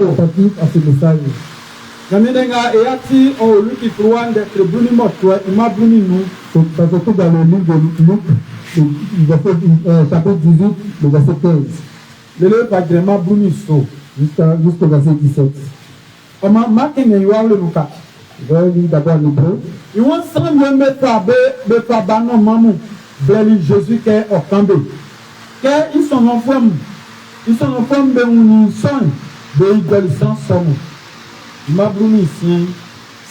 attentif à ce message. Namenenga eati o luki kruande tribuni motwe imabuni nu. Ça se trouve dans le livre de Luc, chapitre 18, le verset 15. Le le pagrema buni so. Jusqu'au verset 17. Oma makene yuwa le nuka. Je vais lire d'abord l'hébreu. Iwan san yo meta be fabano mamu. Beli Jésus ke okambe. Ke ils sont en forme be uni son de igoli sans somme. Mabruni ici.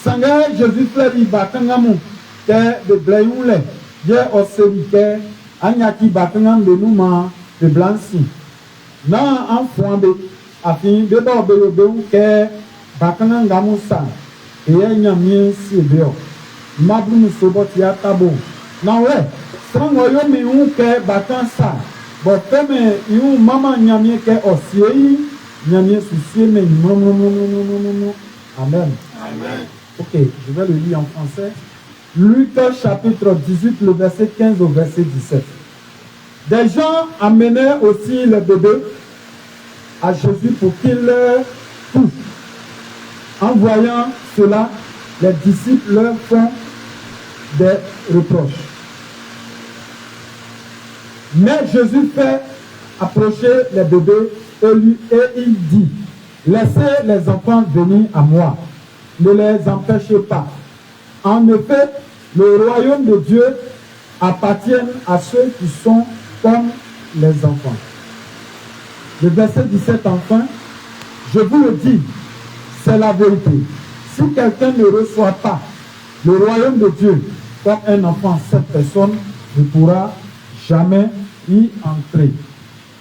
Sanga Jésus fleurit bakangamu ke de blayule. Je oserike anyaki bakangam de nouma de blanci. Na enfouambe afin de bobe ke bakangamu sa. Et nyamien si beo. Mabruni soboti atabo. Na we sango yo mi unke bakansa. Bo feme yu mama nyamie ke osiei nyamie soucier mais non. Amen. Amen. Ok, je vais le lire en français. Luc chapitre 18, le verset 15 au verset 17. Des gens amenaient aussi le bébé à Jésus pour qu'il touche. En voyant cela, les disciples leur font des reproches. Mais Jésus fait approcher les bébés et il dit, laissez les enfants venir à moi, ne les empêchez pas. En effet, le royaume de Dieu appartient à ceux qui sont comme les enfants. Le verset 17 enfin, je vous le dis, c'est la vérité. Si quelqu'un ne reçoit pas le royaume de Dieu comme un enfant, cette personne ne pourra jamais y entrer.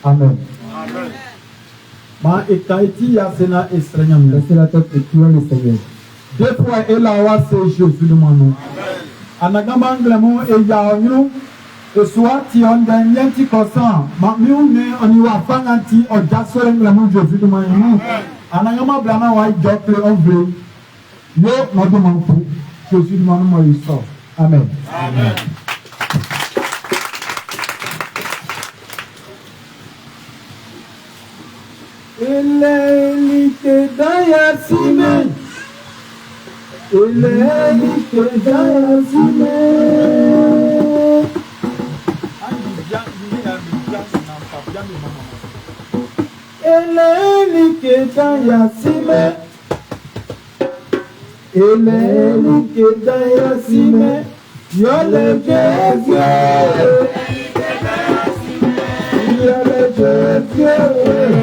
Amen. Amen. Ma ekaiti ya sena estrenyam. Laissez la tête et prions le Seigneur. Deux fois elawa se Jésus le manu. Anagama anglemo e ya onu. E suati on dan yenti kosan. Ma mi une oni wa fanganti o jasore anglemo Jésus le manu. Anagama blana wa jokle ovre. Yo nodo manfu. Jésus le manu mo iso. Amen. Amen. Elelite daya sime. Elelite daya sime. Elelite daya sime. Elelite daya sime. Yole Jésus. Yole Jésus.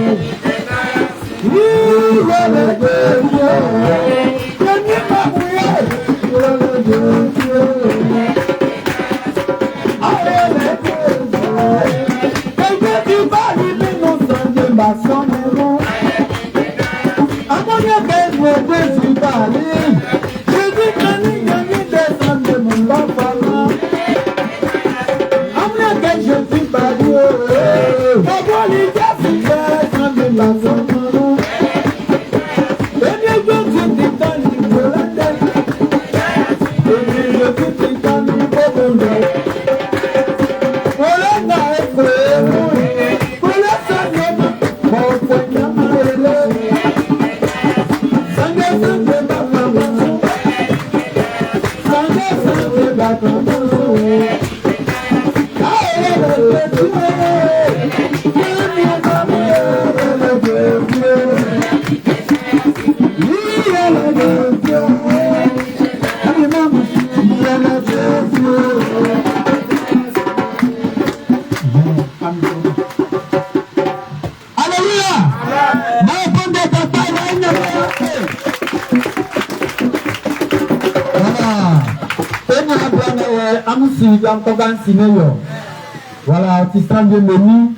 Voilà, tu sens bien menu.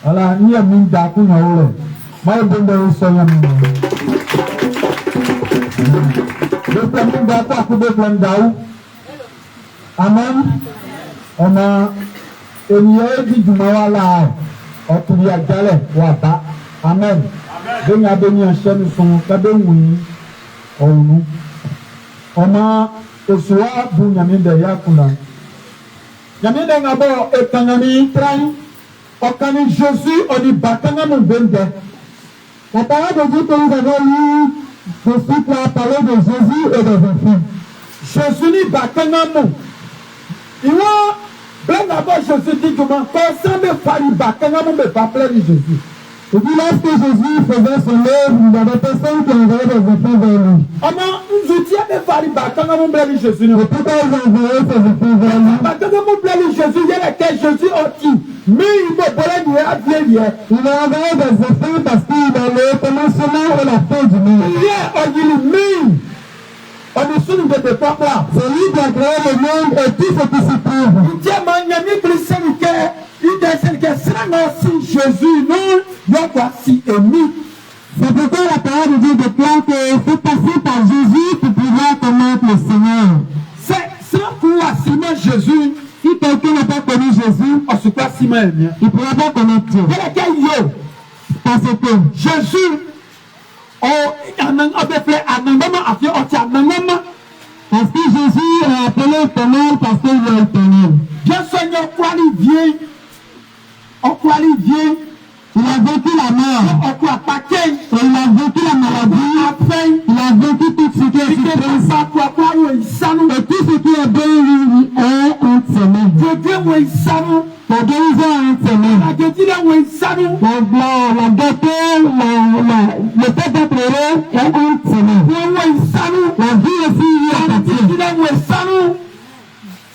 Voilà, ni a mis d'accord na ole. Mai bonde soya mi. Le premier d'accord ku be plan daou. Amen. Ona eniye di jumawala. Otuya jale wa ba. Amen. Amen. Benya benya shenu son kabe wi. Onu. Ona oswa bu nyaminde yakuna. Nyaminde ngabo etangami trai okani Jésus oni bakanga mbende La parole de Dieu que nous avons lue de suite là parler de Jésus et des enfants. Jésus ni bakanamu. Iwa ben d'abord Jésus dit comment quand me fali bakanamu me pas plaire Jésus. Et puis lorsque Jésus faisait son œuvre, il y avait personne qui envoyait des enfants vers lui. Ama nzutia me fali bakanamu plaire Jésus. Et pourquoi ils envoyaient ces enfants vers lui? Bakanamu plaire Jésus, il y a que Jésus oti. Mais il me parlait de la vie. Il a envoyé des enfants parce qu'il est le commencement et la fin du monde. Il y a un on est sur une de tes propres là. C'est lui qui a créé le monde et tout ce qui s'y trouve. Il dit à Miami, il décède que si Jésus, non, il y a quoi si émis. C'est pourquoi la parole de Dieu déclare qu'il faut passer par Jésus pour pouvoir connaître le Seigneur. C'est sans pouvoir Simon Jésus. Si quelqu'un n'a pas connu Jésus, on se passe Simon. il ne pourra pas connaître Dieu. Il y a lequel yo. Parce que Jésus, parce que Jésus est appelé éternel parce qu'il est éternel. Bien soigné, Il a vécu la mort. Et il a vécu la maladie. Il a vécu tout ce qui est souffrance. Et tout ce qui est bon lui est entre ses mains. La guérison est entre ses mains. La gaieté, le fait d'être heureux est entre ses mains. La vie aussi lui appartient.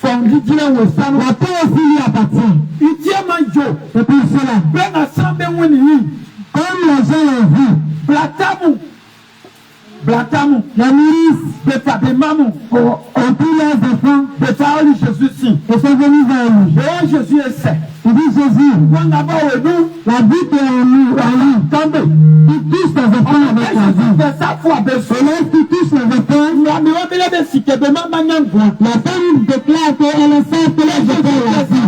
La paix aussi lui appartient. Et pour cela, comme les gens l'ont vu, la milice ont pris leurs enfants et sont venus vers lui. Jésus est saint. Il dit Jésus, la vie qui est en lui, il touche les enfants avec la vie. Et lorsqu'il touche les enfants, la femme déclare qu'elle est sainte que les enfants la vie.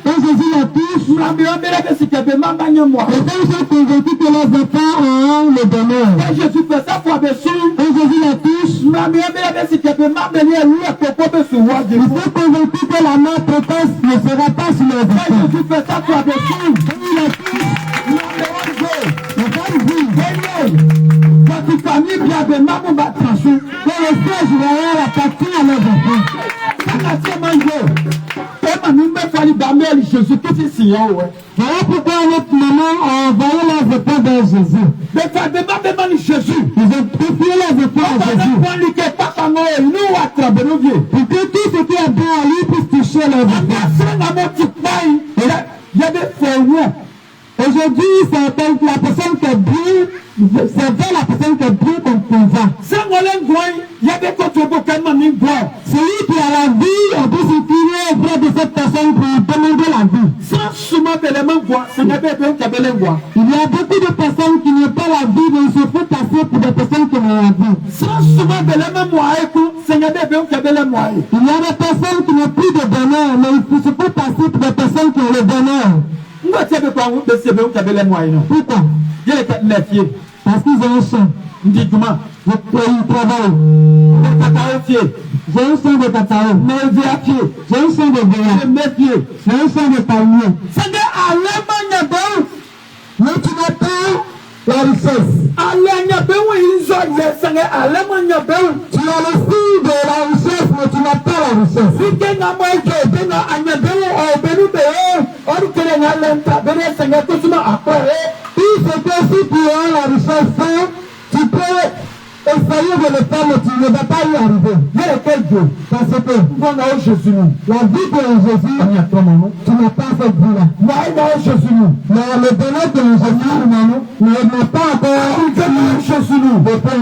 Quand Jésus la touche, les gens sont convaincus que les enfants ont le bonheur. Quand Jésus fait ça, Quand Jésus la touche, ils sont convaincus que la mort précoce ne sera pas sur les enfants. Jésus fait ça, toi, des choses. Quand il la touche, la femme dit, Quand tu familles bien de maman va trancher. que les frères royaux appartiennent à leurs enfants. Quand tu manges, et nous me fallait d'amener Jésus tout ici, ouais. Voilà pourquoi notre maman a envoyé leurs enfants vers Jésus. Mais ça demande Jésus. Ils ont confié leurs enfants à Jésus. Pour que tout ce qui est bon à lui puisse toucher leurs enfants. Il y a des frères. Aujourd'hui, c'est la personne qui est bien, c'est vers la personne qui est bien qu'on va. Il y a des côtés pour qu'elle m'en Celui qui a la vie, on peut se tirer auprès de cette personne pour demander la vie. sans souvent d'éléments voir, c'est un peu qui avait les voix. Il y a beaucoup de personnes qui n'ont pas la vie, mais il se faut passer pour des personnes qui ont la vie. Sans souvent d'éléments moyens, c'est un peu qui avait les moyens. Il y a des personnes qui n'ont plus de bonheur, mais il se faut passer pour des personnes qui ont le bonheur. Pourquoi tu avais pas de ces qui avaient les moyens? Pourquoi? Il y a les quatre métiers. Parce qu'ils ont un champ. Dis comment? Ils travaillent. J'ai un champ de cacao. Mais à pied. J'ai un champ de béa. Métier. J'ai un champ de palmier. C'est à l'Allemagne, Mais tu n'as pas la richesse. Allemagne, ils ont Allemagne, Tu as le fruit de la richesse, mais tu n'as pas la richesse. si tu n'as pas été, tu n'as pas Tout ce que si tu as la richesse, tu peux essayer de le faire, mais tu ne vas pas y arriver. Parce que la vie de Jésus, tu n'as pas cette vie-là. Mais le bonheur de Jésus, n'a pas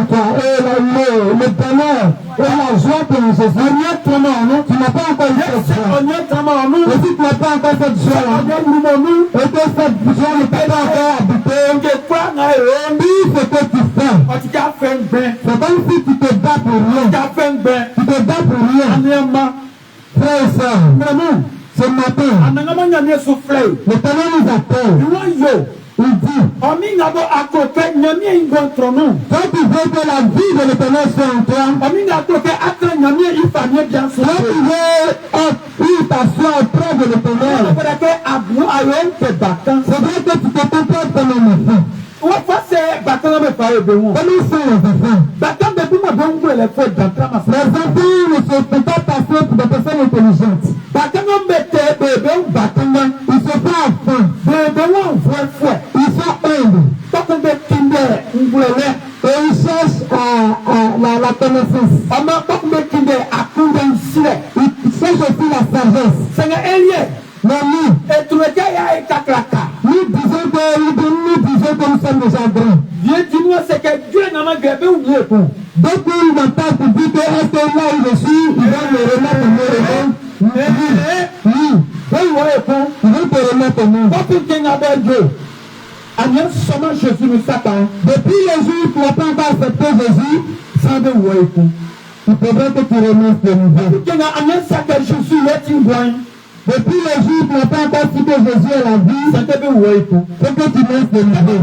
encore le bonheur et la joie de Jésus, tu n'as pas encore eu cette joie. Et si tu n'as pas encore cette joie-là, et que cette joie ne t'a pas encore habité, tout ce que tu fais, c'est comme si tu te bats pour rien. Tu te bats pour rien. Frères et sœurs, ce matin, l'Éternel nous appelle. Il dit, quand tu veux que la vie de l'Éternel soit en toi, quand tu t'assois auprès de l'Éternel, c'est vrai que tu te comportes comme un enfant. Comment sont les enfants? Les enfants ne se font pas passer pour des personnes intelligentes. Ils ne sont pas enfants. Ils sont humbles. Et ils cherchent la connaissance. Ils cherchent aussi la sagesse. Mais nous disons que nous sommes déjà grands. Donc il m'entend pour dire que est-ce que là où je suis, ils vont me remettre au monde. Oui. Ils vont te remettre au monde. Depuis le jour où tu n'as pas encore accepté Jésus, il faudrait que tu remettes de nouveau. Depuis le jour où tu n'as pas encore cité Jésus à la vie, faut que tu mettes de nouveau.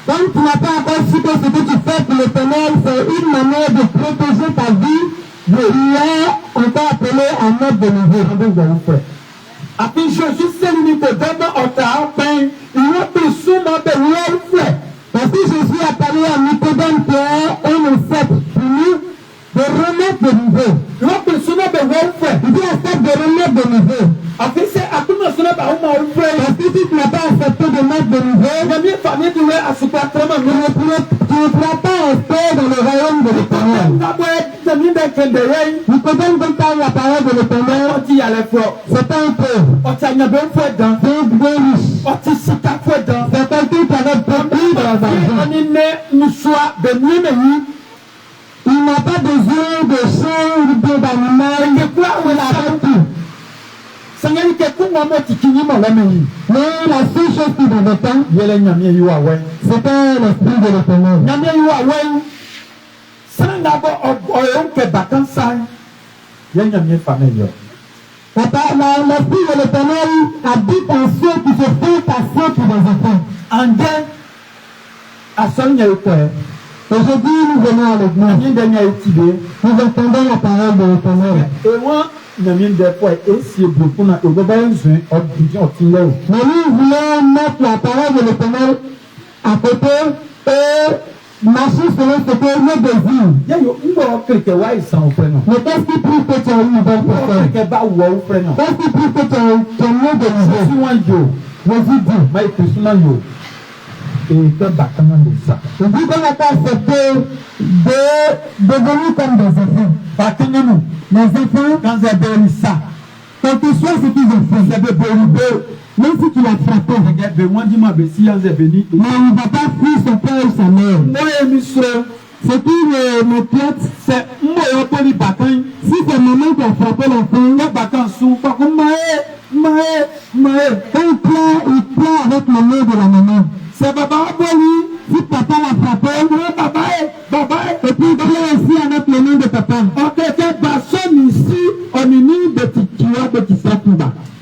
Comme tu n'as pas encore cité ce que tu fais pour l'Éternel, c'est une manière de protéger ta vie. Il est encore appelé à mettre de nouveau. Après Jésus, c'est l'unique vraiment en train il a pris souvent de l'eau. Parce que Jésus a parlé à Nicodème qui est un ancêtre pour nous de remettre de nouveau. Il a pris souvent de l'eau. Il dit accepte de remettre de nouveau. Après c'est à tout le monde par où on fait. Parce que si tu n'as pas accepté de mettre de nouveau, il y a bien famille qui est à ce point tu ne pourras pas rester dans le royaume de l'Éternel. Nicodème donne pas la parole de l'Éternel. C'est pas un pauvre. C'est un bien riche. C'est quelqu'un qui avait beaucoup d'argent. Il n'a pas besoin de champs ou d'animal. Il a tout. Mais la seule chose qui devait faire, c'était l'esprit de l'Éternel. L'esprit de l'Éternel habite en ceux qui se font passer pour des enfants. Aujourd'hui, nous venons à l'église. Nous entendons la parole de l'Éternel. Mais nous voulons mettre la parole de l'Éternel à côté et marcher selon ce que nous désirons. Mais qu'est-ce qui prouve que tu as eu une bonne personne? Qu'est-ce qui prouve que tu as mieux de nouveau? Jésus dit. Il dit qu'on n'a pas accepté de devenir comme des enfants. Les enfants, quand ils obéissent ça, quel que soit ce qu'ils ont fait, même si tu l'as frappé, mais il ne va pas fuir son père ou sa mère. Ce qui me plaît, c'est si c'est maman qui a frappé l'enfant, quand il pleure avec le nez de la maman. C'est papa Aboli. Si papa l'a frappé, et puis il pleure aussi avec le nom de papa.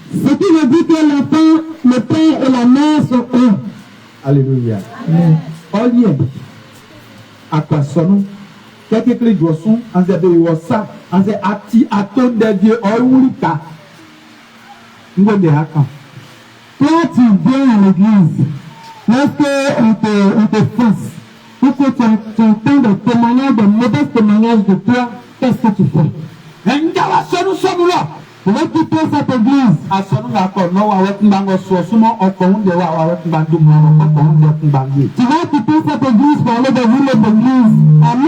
Ce qui veut dire que l'enfant, le père et la mère sont un. Alléluia. Akwasono quelques clés d'oisson en zébé wosa en zé ati aton de Dieu oyulika ngode haka. Toi tu viens à l'église lorsque on te force pour que tu entends des témoignages, des mauvais témoignages de toi, qu'est-ce que tu fais? Ngawasono somulo tu vas quitter cette église. Asono ngako no wa wekumbango sumo okonde wa wekumbandu mwana okonde kumbangi. Tu vas quitter cette église pour aller dans une autre église. À le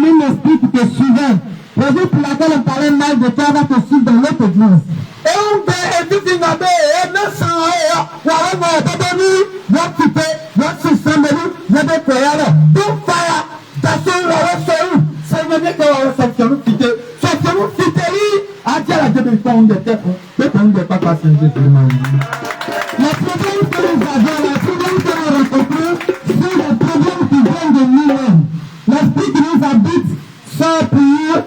même esprit qui te suivait. Raison pour laquelle on parlait mal de toi va te suivre dans l'autre église. Et on peut éviter d'aller et ne s'en aller. Voilà, on va quitter, notre système, il y a des prières. Tout faire, t'assurer la ressource. C'est le mec qui va sortir quitter. Sortir quitter. La problème que nous avons, la problème que nous rencontrons, c'est le problème qui vient de nous-mêmes. L'esprit qui nous habite sort pour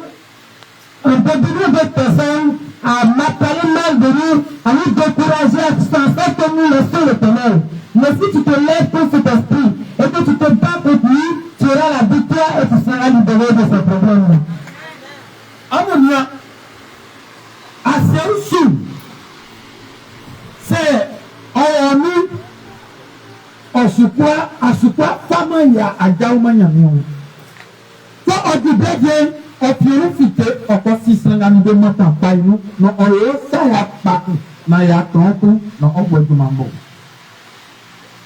un peu d'autres personnes à m'appeler mal de nous, à nous décourager, à penser que nous laissons l'Éternel. Mais si tu te lèves contre cet esprit et que tu te bats contre lui, tu auras la victoire et tu seras libéré de ce problème-là. Amonia. Ascension. c'est asukwa fama ya ajauma nyamiyo. So odibede opurifite okosi sangani de mata painu no oyo saya paku na ya tonku no ogwedumambo.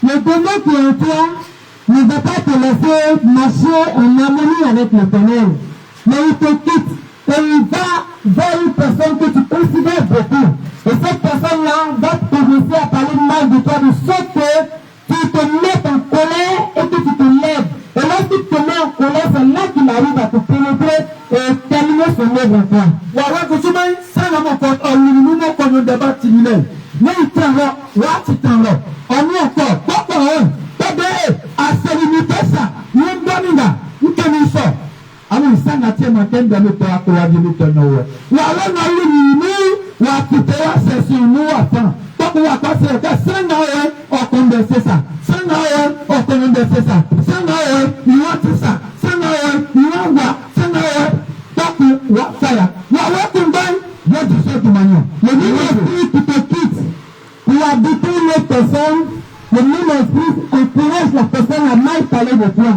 Le Seigneur qui est en toi ne va pas te laisser marcher en harmonie avec l'Éternel, mais il te quitte et il va vers une personne que tu considères beaucoup. Et cette personne-là va commencer à parler mal de toi, de sorte que tu te mettes en colère et que tu te lèves. Et lorsqu'il te met en colère, c'est là qu'il arrive à te pénétrer et terminer son œuvre en toi. Wawa kusumai sana moko olulumo konyo deba timile. Ne itaro wa titaro. Oni oko poko tobe aselimitesa yundominga ukemiso. Amu sana tema tenda me to akwa dimi to nowe. Wawa na lulu wa kitewa sesi nu afan. Poko wa kwa se ka sana we okonde sesa. Sana we okonde sesa. Sana we iwatisa. Sana we iwawa. Sana we what fire? You are walking by what you say to Manu. Le même esprit qui te quitte, qui habite une personne, le même esprit encourage la personne à mal parler de toi.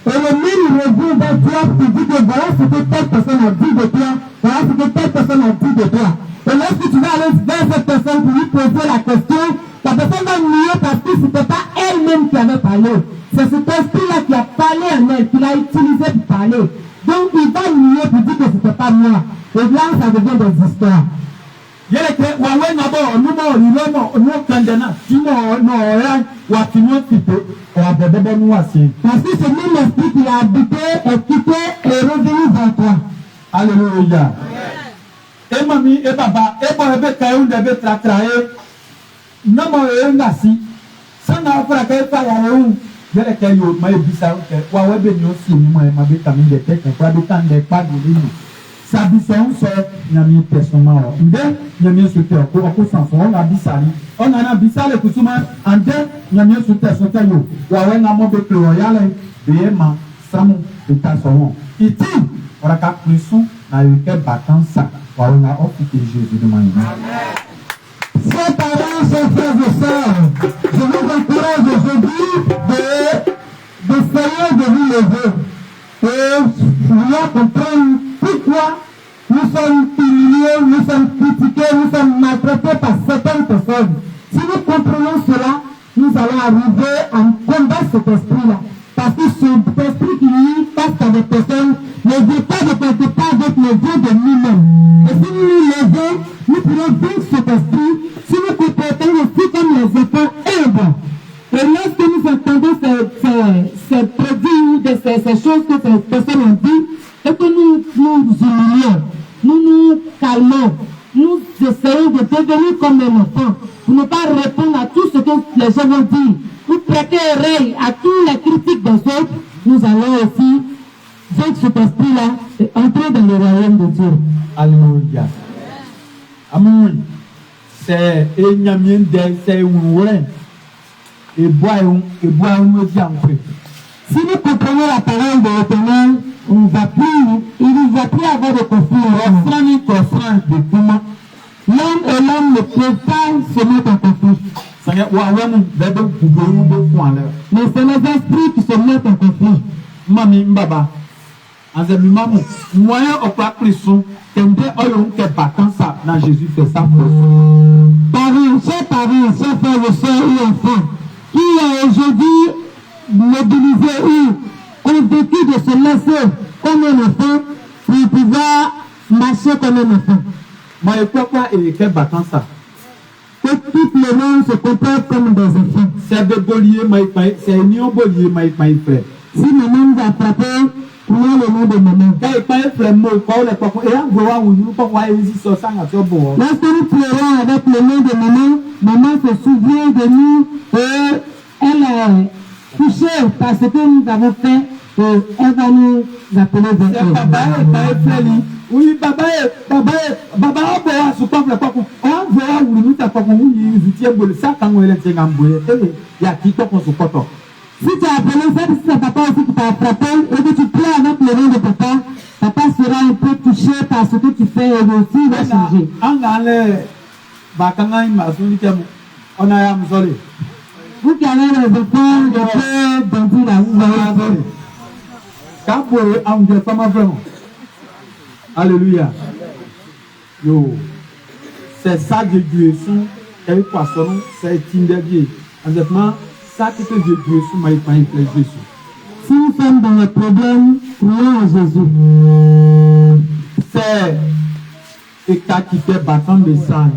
Et le même revient vers toi pour dire que voilà ce que telle personne a dit de toi, voilà ce que telle personne a dit de toi. Et lorsque tu vas aller vers cette personne pour lui poser la question, la personne va nier parce que ce n'était pas elle-même qui avait parlé. C'est cet esprit-là qui a parlé en elle, qui l'a utilisé pour parler. Donc il va nier pour dire que ce n'était pas moi. Et là, ça devient des histoires. Yeleke wawe nabo numo lilomo no kandana timo no ran wa timo tipo wa bebebe nu wasi. Parce que ce même esprit qui a habité est quitté et revenu vers toi. Alléluia. E mami e baba e bo ebe kayu ndebe tratrae. Namo e ngasi. Sana afra ka e fa ya ru. Yeleke yo ma e bisa ke wawe be ni o si mi mo e ma be tamin de tek kwa be tan de pa do ni. Sabison so nyami personnellement nde nyami sote ko sanso on a bisali on a bisale kusuma ande nyami sote so tayo wa we na mo be royale be ma samu itasomo iti ora ka prisu na yeke batansa wa we na ofite Jésus de manière. Chers parents, chers frères et sœurs, je vous encourage aujourd'hui d'essayer de vous lever et vouloir comprendre pourquoi nous sommes humiliés, nous sommes critiqués, nous sommes maltraités par certaines personnes. Si nous comprenons cela, nous allons arriver à combattre cet esprit-là. Parce que cet esprit qui nous face à des personnes ne vient pas de quelque part d'autre, mais vient de nous-mêmes. Et si nous nous levons, nous pourrons vaincre cet esprit si nous comportons aussi comme les enfants humbles. Et lorsque nous entendons ces produits, ces choses que ces personnes ont dit, et que nous nous humilions, nous calmons, nous essayons de devenir comme un enfant, pour ne pas répondre à tout ce que les gens vont dire, pour prêter oreille à toutes les critiques des autres, nous allons aussi vaincre cet esprit-là et entrer dans le royaume de Dieu. Alléluia. Amen. C'est Enyamien de c'est Ouren. Et boire un peu. Si nous comprenons la parole de l'Éternel, il ne va plus avoir de conflit. L'homme et l'homme ne peuvent pas se mettre en conflit. Mais c'est les esprits qui se mettent en conflit. Mami Mbaba, Anzemimamo, moyen au pas prison, tende oyon ke batansa dans Jésus fait ça pour parents, chers frères et sœurs et enfants, qui ont aujourd'hui mobilisé ou convaincu de se laisser comme un enfant pour pouvoir marcher comme un enfant. Moi, je crois pas et que batansa. Que tout le monde se comporte comme des enfants. C'est de bolier, c'est un nion bolier, my frère. Si maman va frapper, comment le nom de maman? Lorsque nous pleurons avec le nom de maman, maman se souvient de nous et elle est touchée par ce que nous avons fait et elle va nous appeler vers elle. Oui, papa, on se parle pas. On verra où nous t'appelons, où nous étions, ça, quand on est il y a qui qu'on se porte. Si tu as appelé ça, si c'est papa aussi qui t'a frappé et que tu pleures avec le nom de papa, papa sera un peu touché par ce que tu fais et aussi il va changer. On a un zolé. Vous qui avez les enfants, de peur, bandit là, vous voyez. Kaboué, on dit pas ma vraiment. Alléluia. Yo. C'est ça de Dieu sous quel poisson, c'est une des dieux. Honnêtement, ça qui te Dieu sous ma épingle Jésus. Si nous sommes dans le problème, prions à Jésus. C'est et qui fait battant de sang.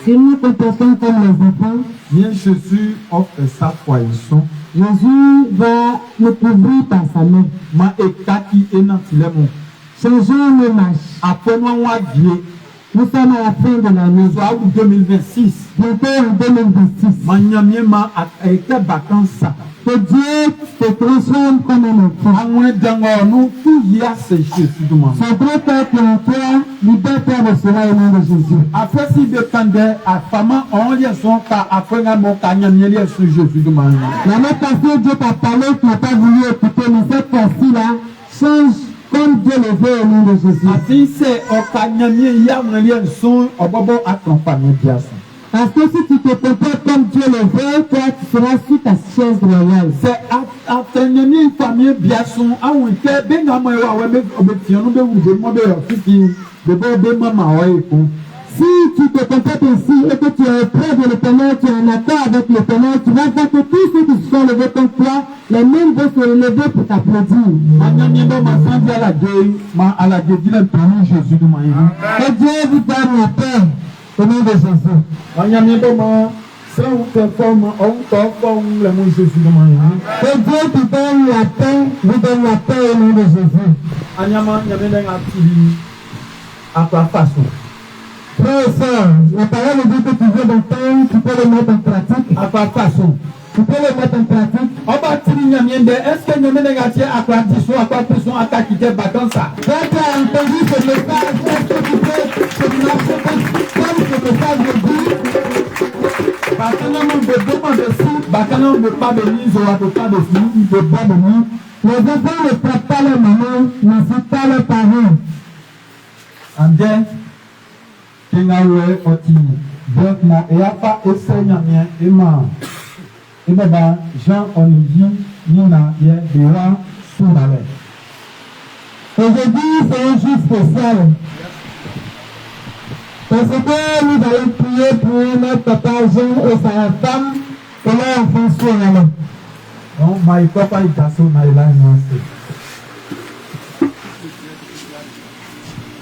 Si nous nous comportons comme les enfants, Bien Jésus offre sa poisson. Jésus va nous couvrir par sa main. Ma état qui est dans le monde. Changeons nos marches. Après moi, on va dire, Nous sommes à la fin de l'année. soit en 2026. Bientôt en 2026. Ma nyamiema a été battant ça. Que Dieu te transforme comme un enfant. Àwọn dango nous tout y a c'est Jésus du monde. Son vrai cœur qui est en toi, libère-toi de cela au nom de Jésus. Après si dépendait à femme on liaison car après nga mon kanyamie lié sur Jésus du monde. L'année passée, Dieu t'a parlé, tu n'as pas voulu écouter, mais cette fois-ci là, change comme Dieu le veut au nom de Jésus. Ati c'est au kanyamie ya mon liaison obobo accompagner bien ça. Parce que si tu te comportes comme Dieu le veut, toi tu seras sur ta chaise royale. C'est à kanyamie famille bien son a oui que ben nga mo wa we obetiano be wu mo be ofiki de be mama wa eko. Si tu te comportes ainsi et que tu es auprès de l'Éternel, tu es en accord avec l'Éternel, tu vas voir que tous ceux qui se sont levés contre toi, les mêmes vont se relever pour t'applaudir. Que Dieu vous donne la paix au nom de Jésus. Que Dieu te donne la paix, vous donne la paix au nom de Jésus. Frère et soeur, la parole dit que tu veux d'entendre, tu peux le mettre en pratique. À ta façon. Tu peux le mettre en pratique. Est-ce que nous avons négatié à quoi pression à ta quitter vacances? Quand tu as entendu ce message, est-ce que tu peux te marcher comme ce message le dit? Bacana ne pas bénir, ils n'ont pas de filles, ils ne peuvent pas bénir. Les enfants ne frappent pas leur maman, n'insultent pas leurs parents. And then, Kingawe Oti, donc mon Eapa Essenyamien Emma, Emma Jean Onidi, Nina, Yéra, Soumale. Aujourd'hui, c'est un jour spécial. Parce que nous allons prier pour notre papa Jean et sa femme et leur enfant Soumale. Donc, my papa is also my line.